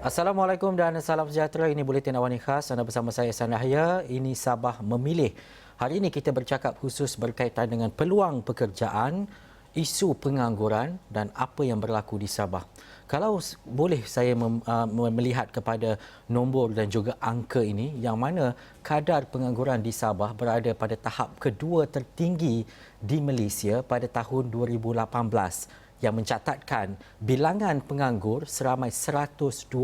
Assalamualaikum dan salam sejahtera. Ini Buletin Awani Khas. Anda bersama saya, Ihsan Yahya. Ini Sabah Memilih. Hari ini kita bercakap khusus berkaitan dengan peluang pekerjaan, isu pengangguran dan apa yang berlaku di Sabah. Kalau boleh saya melihat kepada nombor dan juga angka ini, yang mana kadar pengangguran di Sabah berada pada tahap kedua tertinggi di Malaysia pada tahun 2018, yang mencatatkan bilangan penganggur seramai 112,000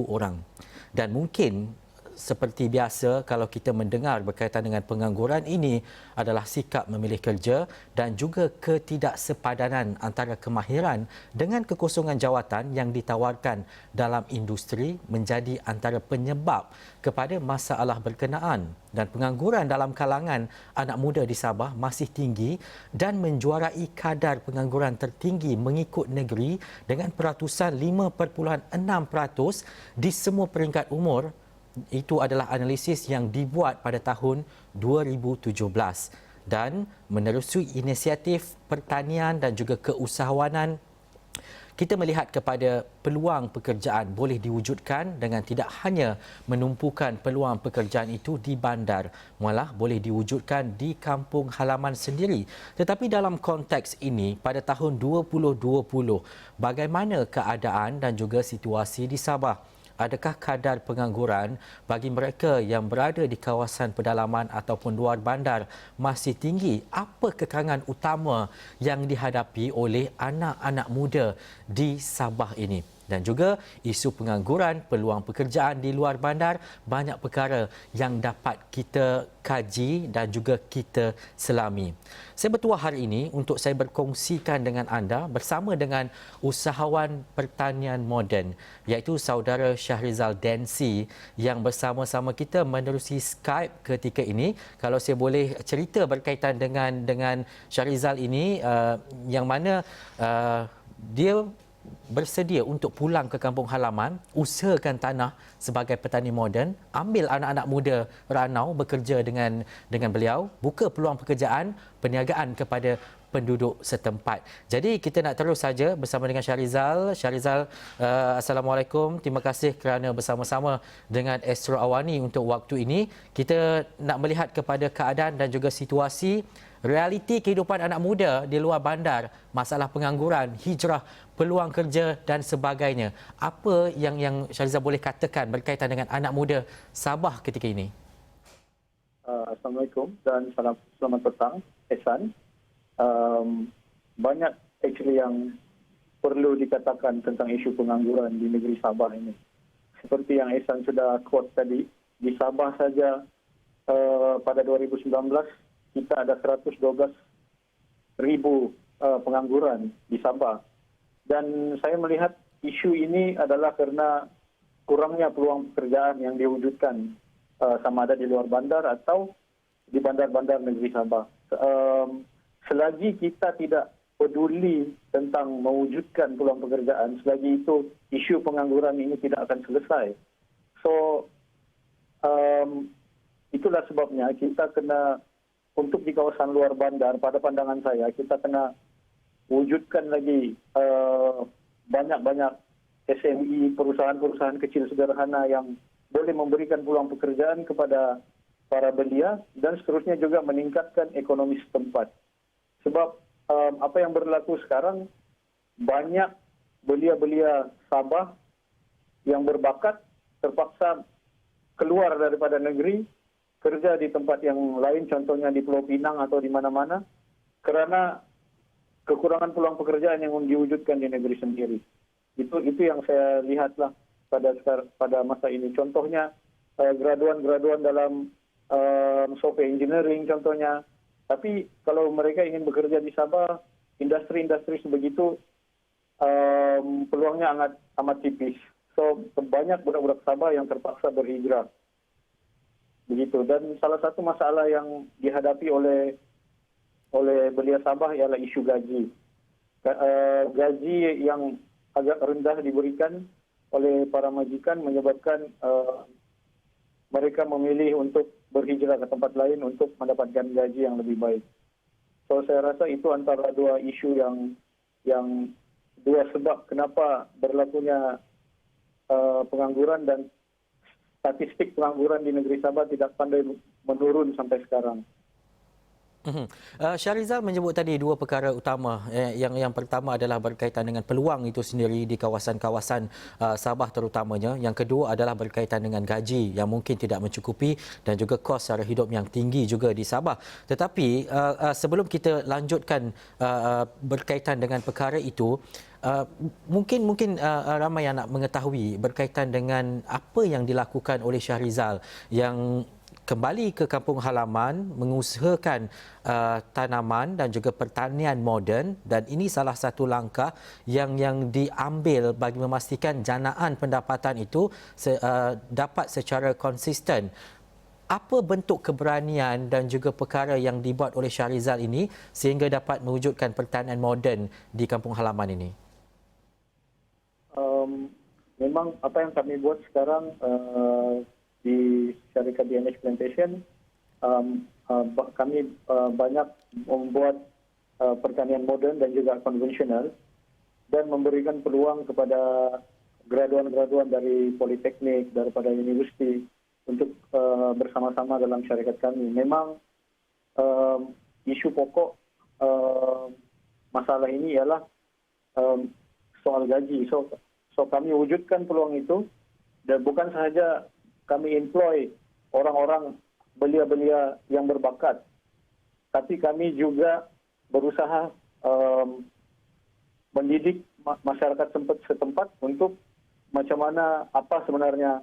orang. Dan mungkin seperti biasa, kalau kita mendengar berkaitan dengan pengangguran ini adalah sikap memilih kerja dan juga ketidaksepadanan antara kemahiran dengan kekosongan jawatan yang ditawarkan dalam industri menjadi antara penyebab kepada masalah berkenaan. Dan pengangguran dalam kalangan anak muda di Sabah masih tinggi dan menjuarai kadar pengangguran tertinggi mengikut negeri dengan peratusan 5.6% di semua peringkat umur. Itu adalah analisis yang dibuat pada tahun 2017 dan menerusi inisiatif pertanian dan juga keusahawanan. Kita melihat kepada peluang pekerjaan boleh diwujudkan dengan tidak hanya menumpukan peluang pekerjaan itu di bandar, malah boleh diwujudkan di kampung halaman sendiri. Tetapi dalam konteks ini, pada tahun 2020, bagaimana keadaan dan juga situasi di Sabah? Adakah kadar pengangguran bagi mereka yang berada di kawasan pedalaman ataupun luar bandar masih tinggi? Apa kekangan utama yang dihadapi oleh anak-anak muda di Sabah ini? Dan juga isu pengangguran, peluang pekerjaan di luar bandar, banyak perkara yang dapat kita kaji dan juga kita selami. Saya bertuah hari ini untuk saya berkongsikan dengan anda bersama dengan usahawan pertanian moden, iaitu saudara Syahrizal Dancy, yang bersama-sama kita menerusi Skype ketika ini. Kalau saya boleh cerita berkaitan dengan Syahrizal ini, yang mana dia bersedia untuk pulang ke kampung halaman, usahakan tanah sebagai petani moden, ambil anak-anak muda Ranau bekerja dengan beliau, buka peluang pekerjaan, perniagaan kepada penduduk setempat. Jadi kita nak terus saja bersama dengan Syahrizal. Syahrizal, Assalamualaikum. Terima kasih kerana bersama-sama dengan Astro Awani untuk waktu ini. Kita nak melihat kepada keadaan dan juga situasi realiti kehidupan anak muda di luar bandar, masalah pengangguran, hijrah, peluang kerja dan sebagainya. Apa yang Syahrizal boleh katakan berkaitan dengan anak muda Sabah ketika ini? Assalamualaikum dan selamat petang, Ehsan. Banyak actually yang perlu dikatakan tentang isu pengangguran di negeri Sabah ini. Seperti yang Ehsan sudah quote tadi, di Sabah saja pada 2019 kita ada 112,000 pengangguran di Sabah. Dan saya melihat isu ini adalah karena kurangnya peluang pekerjaan yang diwujudkan sama ada di luar bandar atau di bandar-bandar negeri Sabah. Selagi kita tidak peduli tentang mewujudkan peluang pekerjaan, selagi itu isu pengangguran ini tidak akan selesai. So, itulah sebabnya kita kena, untuk di kawasan luar bandar, pada pandangan saya, kita kena wujudkan lagi banyak-banyak SME, perusahaan-perusahaan kecil sederhana yang boleh memberikan peluang pekerjaan kepada para belia dan seterusnya juga meningkatkan ekonomi setempat. Sebab apa yang berlaku sekarang, banyak belia-belia Sabah yang berbakat terpaksa keluar daripada negeri, kerja di tempat yang lain, contohnya di Pulau Pinang atau di mana-mana, karena kekurangan peluang pekerjaan yang diwujudkan di negeri sendiri. Itu yang saya lihatlah pada masa ini. Contohnya graduan-graduan dalam software engineering contohnya. Tapi kalau mereka ingin bekerja di Sabah, industri-industri sebegitu peluangnya amat tipis. So banyak budak-budak Sabah yang terpaksa berhijrah. Begitu. Dan salah satu masalah yang dihadapi oleh belia Sabah ialah isu gaji. Gaji yang agak rendah diberikan oleh para majikan menyebabkan mereka memilih untuk berhijrah ke tempat lain untuk mendapatkan gaji yang lebih baik. So saya rasa itu antara dua isu yang dua sebab kenapa berlakunya pengangguran dan statistik pengangguran di negeri Sabah tidak pandai menurun sampai sekarang. Syahrizal menyebut tadi dua perkara utama. Yang pertama adalah berkaitan dengan peluang itu sendiri di kawasan-kawasan Sabah terutamanya. Yang kedua adalah berkaitan dengan gaji yang mungkin tidak mencukupi dan juga kos sara hidup yang tinggi juga di Sabah. Tetapi sebelum kita lanjutkan berkaitan dengan perkara itu, mungkin ramai yang nak mengetahui berkaitan dengan apa yang dilakukan oleh Syahrizal yang kembali ke kampung halaman, mengusahakan tanaman dan juga pertanian moden, dan ini salah satu langkah yang diambil bagi memastikan janaan pendapatan itu dapat secara konsisten. Apa bentuk keberanian dan juga perkara yang dibuat oleh Syahrizal ini sehingga dapat mewujudkan pertanian moden di kampung halaman ini? Memang apa yang kami buat sekarang di syarikat DNS Plantation, kami banyak membuat pertanian moden dan juga konvensional dan memberikan peluang kepada graduan-graduan dari politeknik, daripada universiti untuk bersama-sama dalam syarikat kami. Memang isu pokok masalah ini ialah soal gaji. So kami wujudkan peluang itu, dan bukan sahaja kami employ orang-orang belia-belia yang berbakat, tapi kami juga berusaha mendidik masyarakat setempat untuk macam mana apa sebenarnya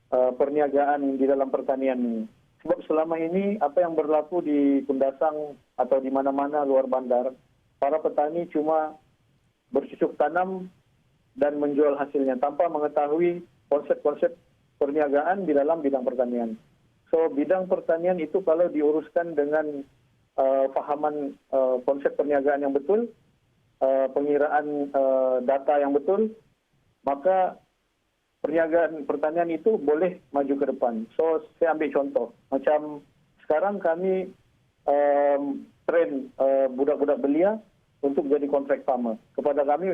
perniagaan di dalam pertanian ini. Sebab selama ini apa yang berlaku di Kundasang atau di mana-mana luar bandar, para petani cuma bercocok tanam dan menjual hasilnya tanpa mengetahui konsep-konsep perniagaan di dalam bidang pertanian. So bidang pertanian itu kalau diuruskan dengan fahaman konsep perniagaan yang betul, pengiraan data yang betul, maka pertanian itu boleh maju ke depan. So saya ambil contoh, macam sekarang kami train budak-budak belia untuk jadi contract farmer kepada kami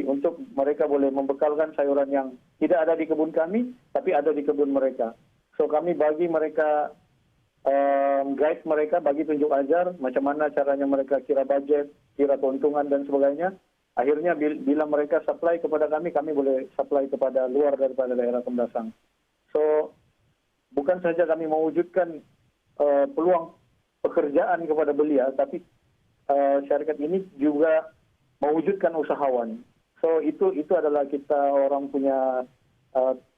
untuk mereka boleh membekalkan sayuran yang tidak ada di kebun kami tapi ada di kebun mereka. So kami bagi mereka guide mereka, bagi tunjuk ajar macam mana caranya mereka kira budget, kira keuntungan dan sebagainya. Akhirnya bila mereka supply kepada kami boleh supply kepada luar daripada daerah Kundasang. So bukan saja kami mewujudkan peluang pekerjaan kepada belia, tapi syarikat ini juga mewujudkan usahawan. So itu adalah kita orang punya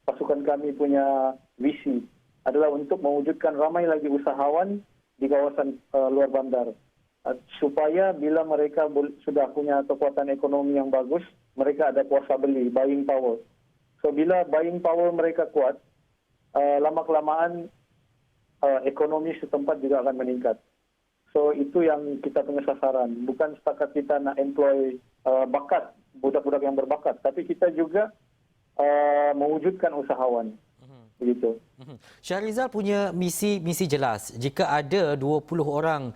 pasukan kami punya visi adalah untuk mewujudkan ramai lagi usahawan di kawasan luar bandar, supaya bila mereka sudah punya kekuatan ekonomi yang bagus, mereka ada kuasa beli, buying power. So bila buying power mereka kuat, lama-kelamaan ekonomi setempat juga akan meningkat. So itu yang kita punya sasaran. Bukan setakat kita nak employ bakat, budak-budak yang berbakat, tapi kita juga mewujudkan usahawan. Begitu. Syahrizal punya misi jelas. Jika ada 20 orang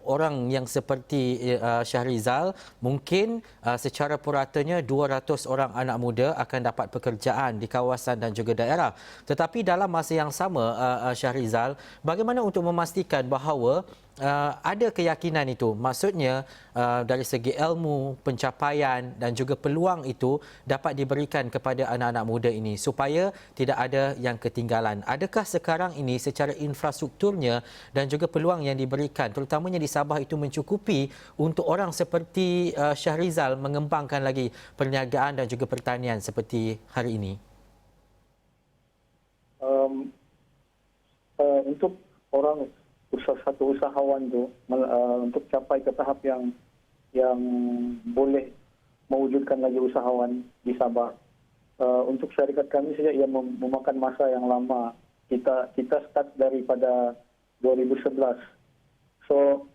orang yang seperti Syahrizal, mungkin secara puratanya 200 orang anak muda akan dapat pekerjaan di kawasan dan juga daerah. Tetapi dalam masa yang sama, Syahrizal, bagaimana untuk memastikan bahawa ada keyakinan itu, maksudnya dari segi ilmu, pencapaian dan juga peluang itu dapat diberikan kepada anak-anak muda ini supaya tidak ada yang ketinggalan. Adakah sekarang ini secara infrastrukturnya dan juga peluang yang diberikan terutamanya di Sabah itu mencukupi untuk orang seperti Syahrizal mengembangkan lagi perniagaan dan juga pertanian seperti hari ini? Untuk orang satu usahawan itu untuk capai ke tahap yang boleh mewujudkan lagi usahawan di Sabah, untuk syarikat kami saja ia memakan masa yang lama. Kita start daripada 2011. So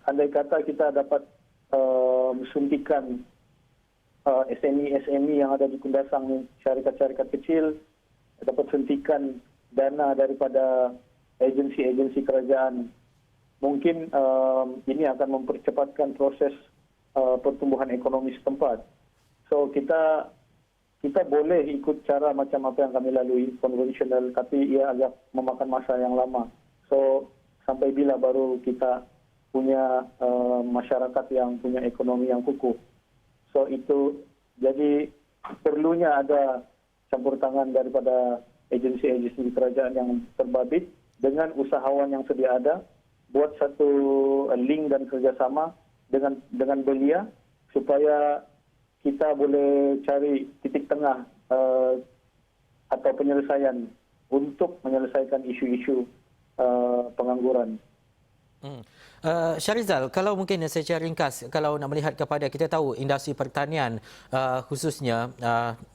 andai kata kita dapat suntikan SME yang ada di Kundasang, syarikat-syarikat kecil dapat suntikan dana daripada agensi-agensi kerajaan, mungkin ini akan mempercepatkan proses pertumbuhan ekonomi setempat. So kita kita boleh ikut cara macam apa yang kami lalui, konvensional, tapi ia agak memakan masa yang lama. So, sampai bila baru kita punya masyarakat yang punya ekonomi yang kukuh. So, itu jadi perlunya ada campur tangan daripada agensi-agensi kerajaan yang terbabit dengan usahawan yang sedia ada, buat satu link dan kerjasama dengan belia supaya kita boleh cari titik tengah atau penyelesaian untuk menyelesaikan isu-isu pengangguran. Syarizal, kalau mungkin secara ringkas, kalau nak melihat kepada, kita tahu industri pertanian khususnya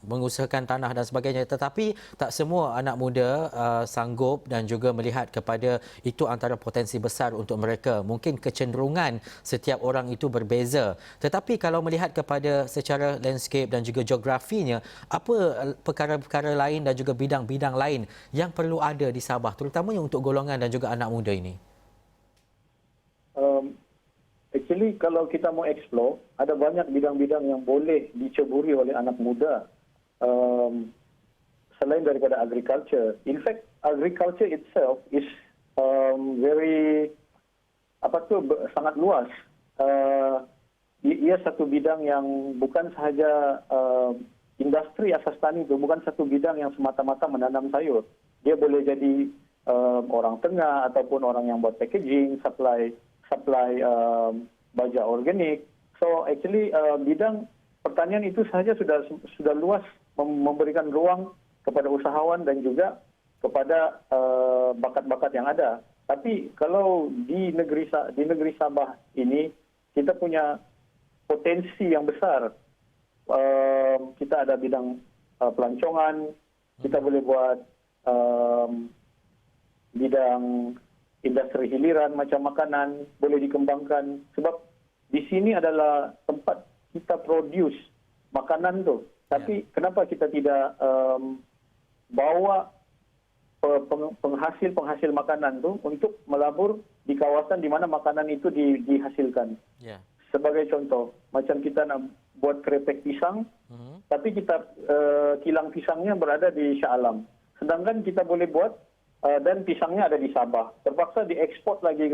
mengusahakan tanah dan sebagainya, tetapi tak semua anak muda sanggup dan juga melihat kepada itu antara potensi besar untuk mereka. Mungkin kecenderungan setiap orang itu berbeza. Tetapi kalau melihat kepada secara landscape dan juga geografinya, apa perkara-perkara lain dan juga bidang-bidang lain yang perlu ada di Sabah, terutamanya untuk golongan dan juga anak muda ini? Actually, kalau kita mau explore, ada banyak bidang-bidang yang boleh diceburi oleh anak muda selain daripada agriculture. In fact, agriculture itself is very sangat luas. Ia satu bidang yang bukan sahaja industri asas tani itu, bukan satu bidang yang semata-mata menanam sayur. Dia boleh jadi orang tengah ataupun orang yang buat packaging, supply baja organik. So actually bidang pertanian itu sahaja sudah luas memberikan ruang kepada usahawan dan juga kepada bakat-bakat yang ada. Tapi kalau di negeri Sabah ini kita punya potensi yang besar. Kita ada bidang pelancongan, kita boleh buat bidang industri hiliran macam makanan boleh dikembangkan, sebab di sini adalah tempat kita produce makanan tu. Tapi kenapa kita tidak bawa penghasil makanan tu untuk melabur di kawasan di mana makanan itu dihasilkan? Yeah. Sebagai contoh, macam kita nak buat kerepek pisang, tapi kita kilang pisangnya berada di Shah Alam. Sedangkan kita boleh buat dan pisangnya ada di Sabah. Terpaksa diekspor lagi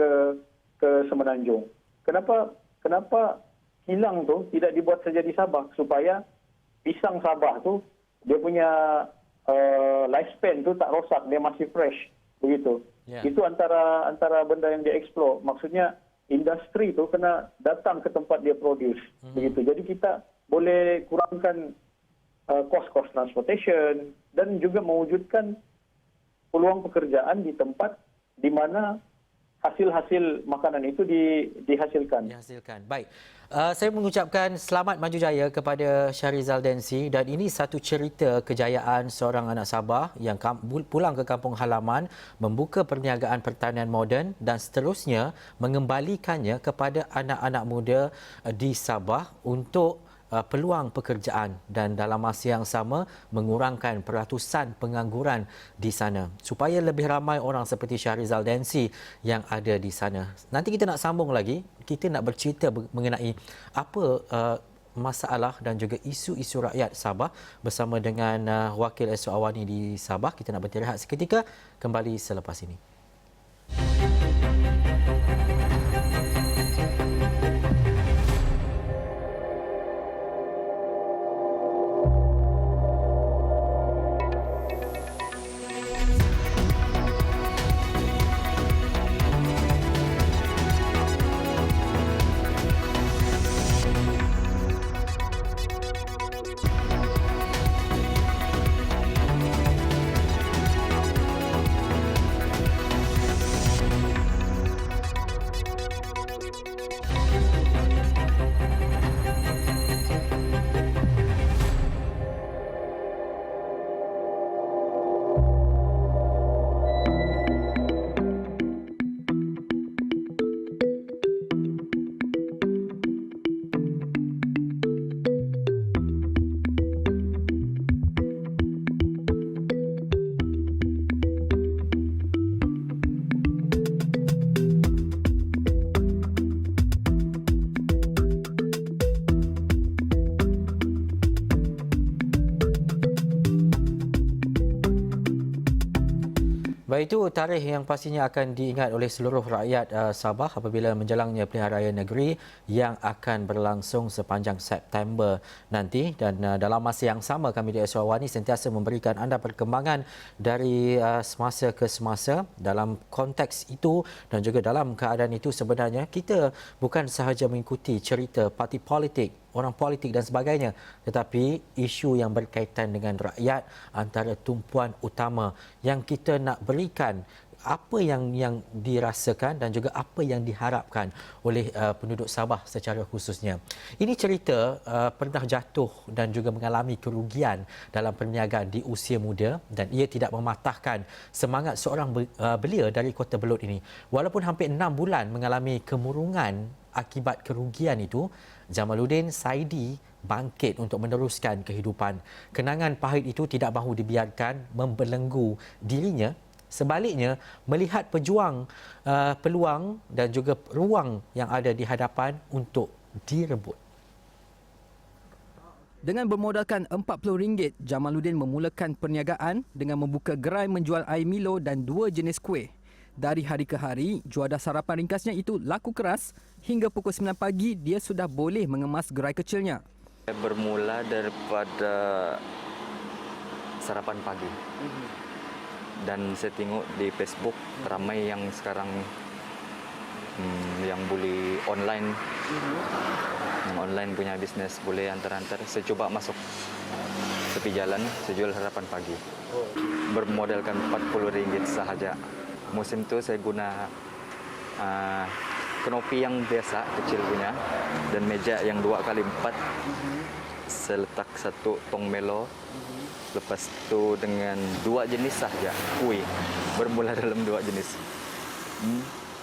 ke Semenanjung. Kenapa kilang tu tidak dibuat saja di Sabah, supaya pisang Sabah tu dia punya lifespan tu tak rosak, dia masih fresh begitu. Yeah. Itu antara benda yang dieksplor. Maksudnya industri tu kena datang ke tempat dia produce begitu. Jadi kita boleh kurangkan cost transportation dan juga mewujudkan peluang pekerjaan di tempat di mana hasil-hasil makanan itu dihasilkan. Baik. Saya mengucapkan selamat maju jaya kepada Syarizal Densi, dan ini satu cerita kejayaan seorang anak Sabah yang pulang ke kampung halaman, membuka perniagaan pertanian moden dan seterusnya mengembalikannya kepada anak-anak muda di Sabah untuk peluang pekerjaan dan dalam masa yang sama mengurangkan peratusan pengangguran di sana supaya lebih ramai orang seperti Syarizal Densi yang ada di sana. Nanti kita nak sambung lagi, kita nak bercerita mengenai apa masalah dan juga isu-isu rakyat Sabah bersama dengan Wakil Esok Awani di Sabah. Kita nak bertirahat seketika, kembali selepas ini. Baik, itu tarikh yang pastinya akan diingat oleh seluruh rakyat Sabah apabila menjalangnya pilihan raya negeri yang akan berlangsung sepanjang September nanti. Dan dalam masa yang sama, kami di Astro Awani sentiasa memberikan anda perkembangan dari semasa ke semasa. Dalam konteks itu dan juga dalam keadaan itu, sebenarnya kita bukan sahaja mengikuti cerita parti politik, orang politik dan sebagainya, tetapi isu yang berkaitan dengan rakyat antara tumpuan utama yang kita nak berikan apa yang dirasakan dan juga apa yang diharapkan oleh penduduk Sabah secara khususnya. Ini cerita pernah jatuh dan juga mengalami kerugian dalam perniagaan di usia muda dan ia tidak mematahkan semangat seorang belia dari Kota Belud ini. Walaupun hampir 6 bulan mengalami kemurungan akibat kerugian itu, Jamaluddin Saidi bangkit untuk meneruskan kehidupan. Kenangan pahit itu tidak mahu dibiarkan membelenggu dirinya. Sebaliknya, melihat peluang dan juga ruang yang ada di hadapan untuk direbut. Dengan bermodalkan RM40, Jamaluddin memulakan perniagaan dengan membuka gerai menjual air Milo dan 2 jenis kuih. Dari hari ke hari, juadah sarapan ringkasnya itu laku keras. Hingga pukul 9 pagi, dia sudah boleh mengemas gerai kecilnya. Bermula daripada sarapan pagi. Dan saya tengok di Facebook ramai yang sekarang yang boleh online. Yang online punya bisnes boleh antar-antar. Saya coba masuk tepi jalan, saya jual sarapan pagi. Bermodalkan RM40 sahaja. Musim tu saya guna kenopi yang biasa, kecil punya, dan meja yang 2x4. Saya letak 1 tong Milo. Lepas tu dengan 2 jenis sahaja kuih. Bermula dalam 2 jenis.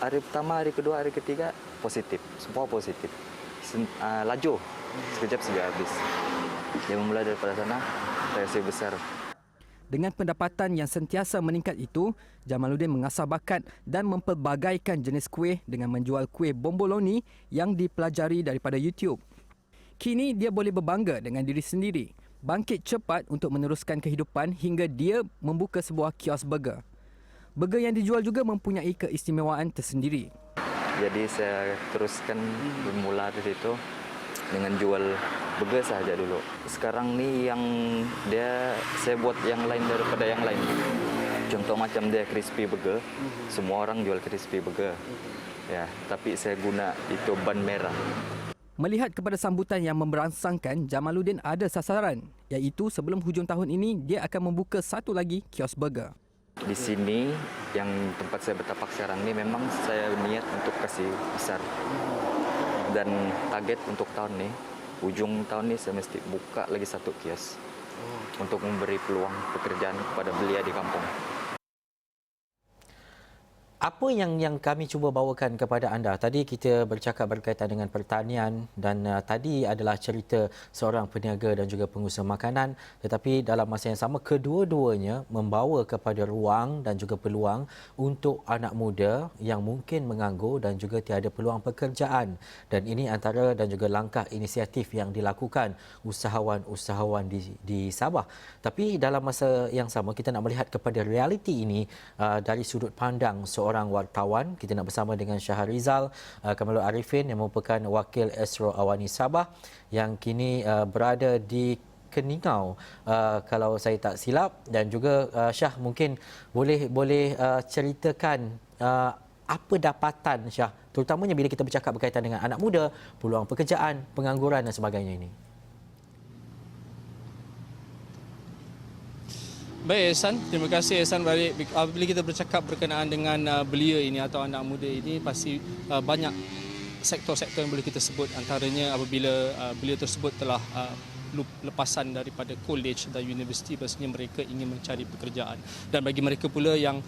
Hari pertama, hari kedua, hari ketiga positif. Semua positif. Laju. Sekejap sudah habis. Dia memulai daripada sana, saya besar. Dengan pendapatan yang sentiasa meningkat itu, Jamaluddin mengasah bakat dan mempelbagaikan jenis kuih dengan menjual kuih bomboloni yang dipelajari daripada YouTube. Kini dia boleh berbangga dengan diri sendiri, bangkit cepat untuk meneruskan kehidupan hingga dia membuka sebuah kios burger. Burger yang dijual juga mempunyai keistimewaan tersendiri. Jadi saya teruskan bermula dari situ dengan jual burger saja dulu. Sekarang ni yang saya buat yang lain daripada yang lain. Contoh macam dia crispy burger, semua orang jual crispy burger. Ya, tapi saya guna itu ban merah. Melihat kepada sambutan yang memberangsangkan, Jamaluddin ada sasaran, iaitu sebelum hujung tahun ini dia akan membuka satu lagi kios burger. Di sini yang tempat saya bertapak sekarang ni memang saya niat untuk kasih besar. Dan target untuk tahun ni, ujung tahun ni saya mesti buka lagi 1 kios untuk memberi peluang pekerjaan kepada belia di kampung. Apa yang kami cuba bawakan kepada anda? Tadi kita bercakap berkaitan dengan pertanian dan tadi adalah cerita seorang peniaga dan juga pengusaha makanan, tetapi dalam masa yang sama kedua-duanya membawa kepada ruang dan juga peluang untuk anak muda yang mungkin menganggur dan juga tiada peluang pekerjaan. Dan ini antara dan juga langkah inisiatif yang dilakukan usahawan-usahawan di Sabah. Tapi dalam masa yang sama kita nak melihat kepada realiti ini dari sudut pandang seorang wartawan. Kita nak bersama dengan Shahrizal Kamalul Arifin yang merupakan wakil Astro Awani Sabah yang kini berada di Keningau kalau saya tak silap, dan juga Syah mungkin boleh ceritakan apa dapatan Syah, terutamanya bila kita bercakap berkaitan dengan anak muda, peluang pekerjaan, pengangguran dan sebagainya ini. Baik Ehsan, terima kasih Ehsan. Bila kita bercakap berkenaan dengan belia ini atau anak muda ini, pasti banyak sektor-sektor yang boleh kita sebut. Antaranya apabila belia tersebut telah lepasan daripada college dan universiti, pastinya mereka ingin mencari pekerjaan. Dan bagi mereka pula yang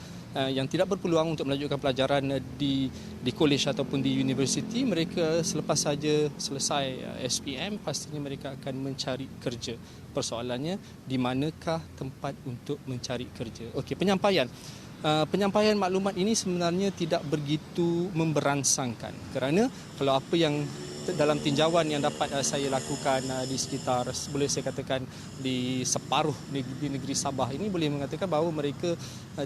tidak berpeluang untuk melanjutkan pelajaran di college ataupun di universiti, mereka selepas saja selesai SPM, pastinya mereka akan mencari kerja. Persoalannya, di manakah tempat untuk mencari kerja? Okey, penyampaian maklumat ini sebenarnya tidak begitu memberangsangkan, kerana kalau apa yang dalam tinjauan yang dapat saya lakukan di sekitar, boleh saya katakan di separuh di negeri Sabah ini, boleh mengatakan bahawa mereka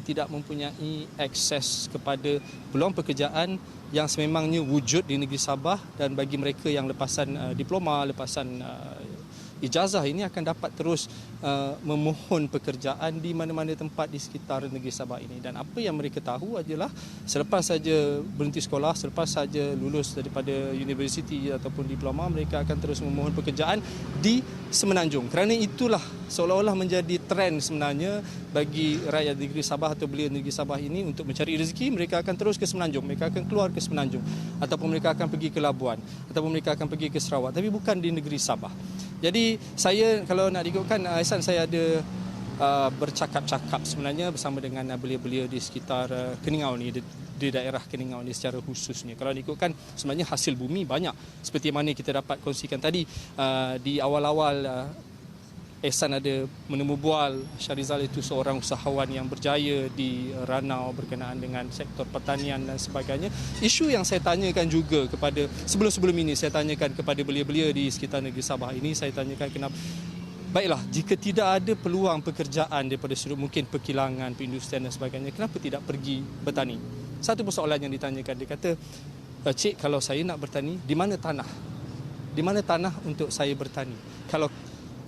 tidak mempunyai akses kepada peluang pekerjaan yang sememangnya wujud di negeri Sabah, dan bagi mereka yang lepasan diploma, lepasan ijazah ini akan dapat terus memohon pekerjaan di mana-mana tempat di sekitar negeri Sabah ini. Dan apa yang mereka tahu adalah selepas saja berhenti sekolah, selepas saja lulus daripada universiti ataupun diploma, mereka akan terus memohon pekerjaan di Semenanjung. Kerana itulah seolah-olah menjadi trend sebenarnya bagi rakyat negeri Sabah atau belia negeri Sabah ini untuk mencari rezeki. Mereka akan terus ke Semenanjung, mereka akan keluar ke Semenanjung, ataupun mereka akan pergi ke Labuan, ataupun mereka akan pergi ke Sarawak, tapi bukan di negeri Sabah. Jadi saya, kalau nak ikutkan Ihsan, saya ada bercakap-cakap sebenarnya bersama dengan belia-belia di sekitar Keningau ni, di daerah Keningau ni secara khususnya. Kalau ikutkan sebenarnya hasil bumi banyak seperti mana kita dapat kongsikan tadi di awal-awal. Ihsan ada menemu bual Syarizal itu seorang usahawan yang berjaya di ranau berkenaan dengan sektor pertanian dan sebagainya. Isu yang saya tanyakan juga kepada, sebelum ini saya tanyakan kepada belia-belia di sekitar negeri Sabah ini, saya tanyakan kenapa, baiklah, jika tidak ada peluang pekerjaan daripada sudut mungkin perkilangan, perindustrian dan sebagainya, kenapa tidak pergi bertani? Satu persoalan yang ditanyakan, dia kata, "Cik, kalau saya nak bertani, di mana tanah? Di mana tanah untuk saya bertani?" Kalau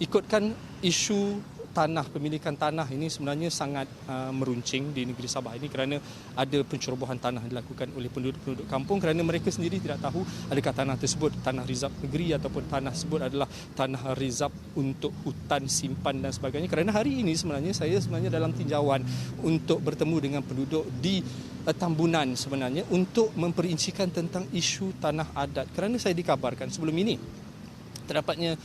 ikutkan isu tanah, pemilikan tanah ini sebenarnya sangat meruncing di negeri Sabah ini, kerana ada pencerobohan tanah dilakukan oleh penduduk-penduduk kampung, kerana mereka sendiri tidak tahu adakah tanah tersebut tanah rizab negeri ataupun tanah tersebut adalah tanah rizab untuk hutan simpan dan sebagainya. Kerana hari ini saya sebenarnya dalam tinjauan untuk bertemu dengan penduduk di Tambunan sebenarnya untuk memperincikan tentang isu tanah adat, kerana saya dikabarkan sebelum ini terdapatnya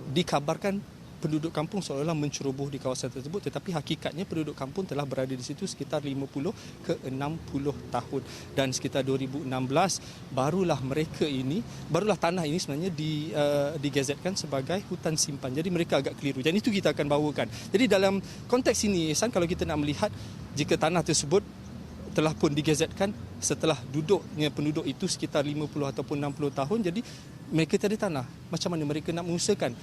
dikabarkan penduduk kampung seolah-olah menceroboh di kawasan tersebut, tetapi hakikatnya penduduk kampung telah berada di situ sekitar 50 ke 60 tahun, dan sekitar 2016 barulah tanah ini sebenarnya digazetkan sebagai hutan simpan. Jadi mereka agak keliru, dan itu kita akan bawakan. Jadi dalam konteks ini, Ihsan, kalau kita nak melihat jika tanah tersebut telah pun digazetkan setelah duduknya penduduk itu sekitar 50 ataupun 60 tahun, jadi mereka tiada tanah, macam mana mereka nak mengusahakan?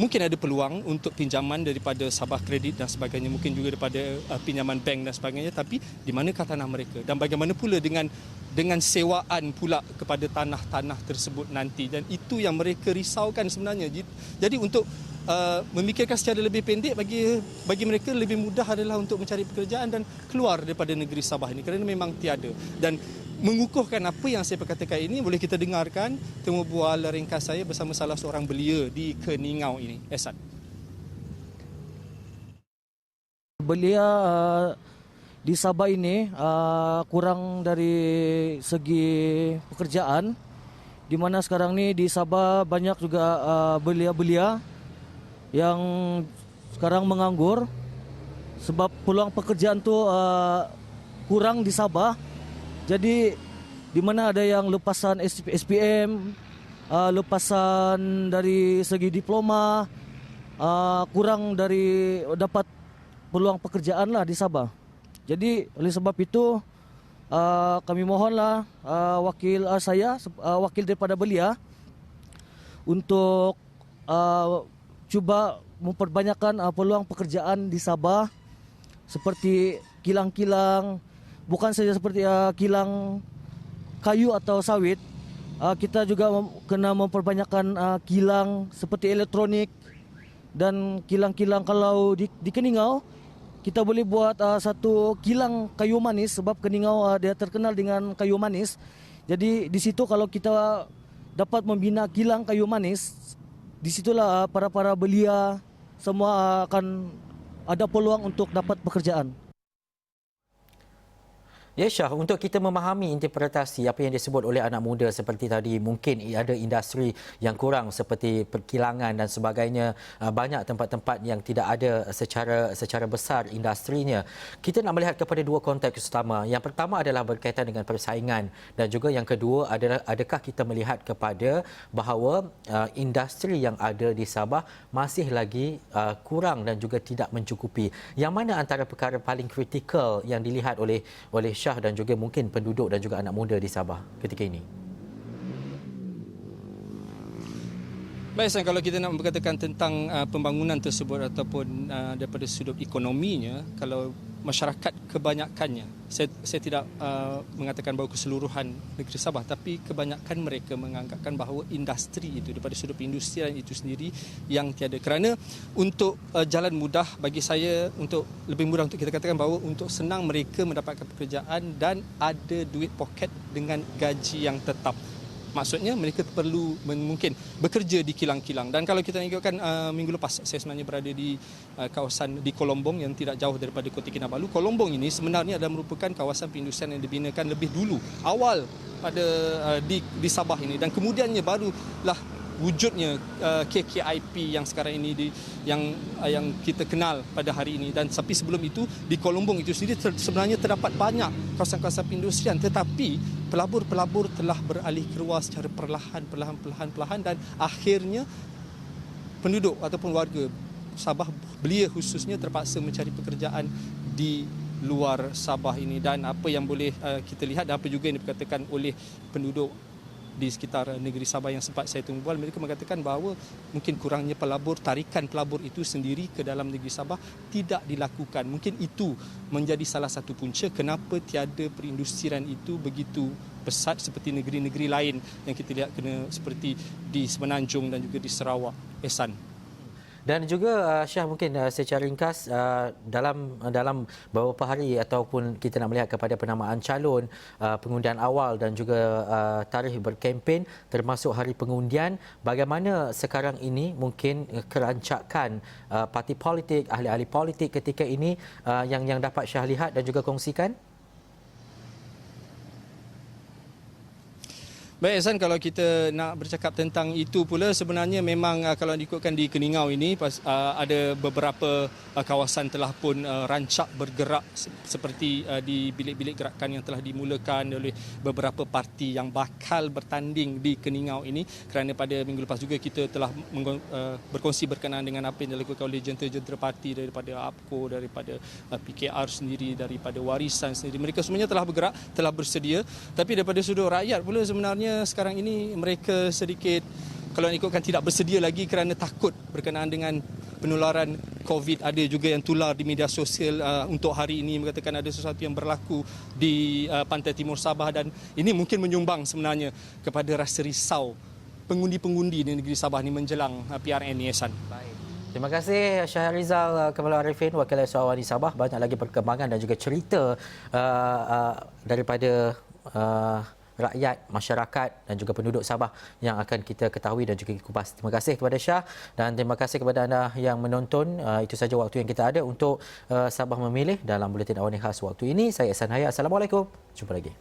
Mungkin ada peluang untuk pinjaman daripada Sabah Kredit dan sebagainya, mungkin juga daripada pinjaman bank dan sebagainya, tapi di manakah tanah mereka? Dan bagaimana pula dengan sewaan pula kepada tanah-tanah tersebut nanti? Dan itu yang mereka risaukan sebenarnya. Jadi untuk memikirkan secara lebih pendek, bagi mereka lebih mudah adalah untuk mencari pekerjaan dan keluar daripada negeri Sabah ini, kerana memang tiada. Dan mengukuhkan apa yang saya perkatakan ini, boleh kita dengarkan temu bual ringkas saya bersama salah seorang belia di Keningau ini. Ihsan. Belia di Sabah ini kurang dari segi pekerjaan, di mana sekarang ni di Sabah banyak juga belia-belia yang sekarang menganggur sebab peluang pekerjaan tu kurang di Sabah. Jadi di mana ada yang lepasan SPM, lepasan dari segi diploma, kurang dari dapat peluang pekerjaan lah di Sabah. Jadi oleh sebab itu kami mohonlah wakil daripada belia untuk cuba memperbanyakkan peluang pekerjaan di Sabah, seperti kilang-kilang, bukan saja seperti kilang kayu atau sawit, kita juga kena memperbanyakkan kilang seperti elektronik dan kilang-kilang. Kalau di Keningau, kita boleh buat satu kilang kayu manis, sebab Keningau dia terkenal dengan kayu manis. Jadi di situ kalau kita dapat membina kilang kayu manis, di situlah para belia semua akan ada peluang untuk dapat pekerjaan. Ya Syah, untuk kita memahami interpretasi apa yang disebut oleh anak muda seperti tadi, mungkin ada industri yang kurang seperti perkilangan dan sebagainya, banyak tempat-tempat yang tidak ada secara besar industrinya. Kita nak melihat kepada dua konteks utama. Yang pertama adalah berkaitan dengan persaingan, dan juga yang kedua adalah adakah kita melihat kepada bahawa industri yang ada di Sabah masih lagi kurang dan juga tidak mencukupi. Yang mana antara perkara paling kritikal yang dilihat oleh Syah dan juga mungkin penduduk dan juga anak muda di Sabah ketika ini? Baik, San, kalau kita nak berkatakan tentang pembangunan tersebut ataupun daripada sudut ekonominya, kalau masyarakat kebanyakannya, saya tidak mengatakan bahawa keseluruhan negeri Sabah, tapi kebanyakan mereka menganggapkan bahawa industri itu, daripada sudut perindustrian itu sendiri yang tiada. Kerana untuk jalan mudah bagi saya, untuk lebih mudah untuk kita katakan bahawa untuk senang mereka mendapatkan pekerjaan dan ada duit poket dengan gaji yang tetap. Maksudnya mereka perlu mungkin bekerja di kilang-kilang. Dan kalau kita tengokkan minggu lepas, saya sebenarnya berada di kawasan di Kolombong yang tidak jauh daripada Kota Kinabalu. Kolombong ini sebenarnya adalah merupakan kawasan perindustrian yang dibinakan lebih dulu, awal pada di Sabah ini, dan kemudiannya barulah wujudnya KKIP yang sekarang ini yang kita kenal pada hari ini. Dan tapi sebelum itu di Kolombong itu sendiri sebenarnya terdapat banyak kawasan-kawasan perindustrian, tetapi pelabur-pelabur telah beralih keluar secara perlahan dan akhirnya penduduk ataupun warga Sabah belia khususnya terpaksa mencari pekerjaan di luar Sabah ini. Dan apa yang boleh kita lihat dan apa juga yang diperkatakan oleh penduduk di sekitar negeri Sabah yang sempat saya tunggu, mereka mengatakan bahawa mungkin kurangnya tarikan pelabur itu sendiri ke dalam negeri Sabah tidak dilakukan. Mungkin itu menjadi salah satu punca kenapa tiada perindustrian itu begitu pesat seperti negeri-negeri lain yang kita lihat seperti di Semenanjung dan juga di Sarawak. Ehsan. Dan juga Syah, mungkin secara ringkas dalam beberapa hari ataupun kita nak melihat kepada penamaan calon, pengundian awal dan juga tarikh berkempen termasuk hari pengundian, bagaimana sekarang ini mungkin kerancakan parti politik, ahli-ahli politik ketika ini yang dapat Syah lihat dan juga kongsikan? Baik, Ehsan, kalau kita nak bercakap tentang itu pula, sebenarnya memang kalau diikutkan di Keningau ini ada beberapa kawasan telah pun rancak bergerak seperti di bilik-bilik gerakan yang telah dimulakan oleh beberapa parti yang bakal bertanding di Keningau ini. Kerana pada minggu lepas juga kita telah berkongsi berkenaan dengan apa yang dilakukan oleh jentera-jentera parti daripada APCO, daripada PKR sendiri, daripada Warisan sendiri. Mereka semuanya telah bergerak, telah bersedia. Tapi daripada sudut rakyat pula sebenarnya sekarang ini mereka sedikit, kalau ikutkan, tidak bersedia lagi kerana takut berkenaan dengan penularan COVID. Ada juga yang tular di media sosial untuk hari ini, mengatakan ada sesuatu yang berlaku di pantai timur Sabah, dan ini mungkin menyumbang sebenarnya kepada rasa risau pengundi-pengundi di negeri Sabah ini menjelang PRN ni, Ehsan. Terima kasih Syahrizal Kamal Arifin, Wakil Usahawan di Sabah. Banyak lagi perkembangan dan juga cerita daripada rakyat, masyarakat dan juga penduduk Sabah yang akan kita ketahui dan juga kupas. Terima kasih kepada Syah dan terima kasih kepada anda yang menonton. Itu saja waktu yang kita ada untuk Sabah Memilih dalam Buletin Awal Khas waktu ini. Saya Ehsan Hayat. Assalamualaikum. Jumpa lagi.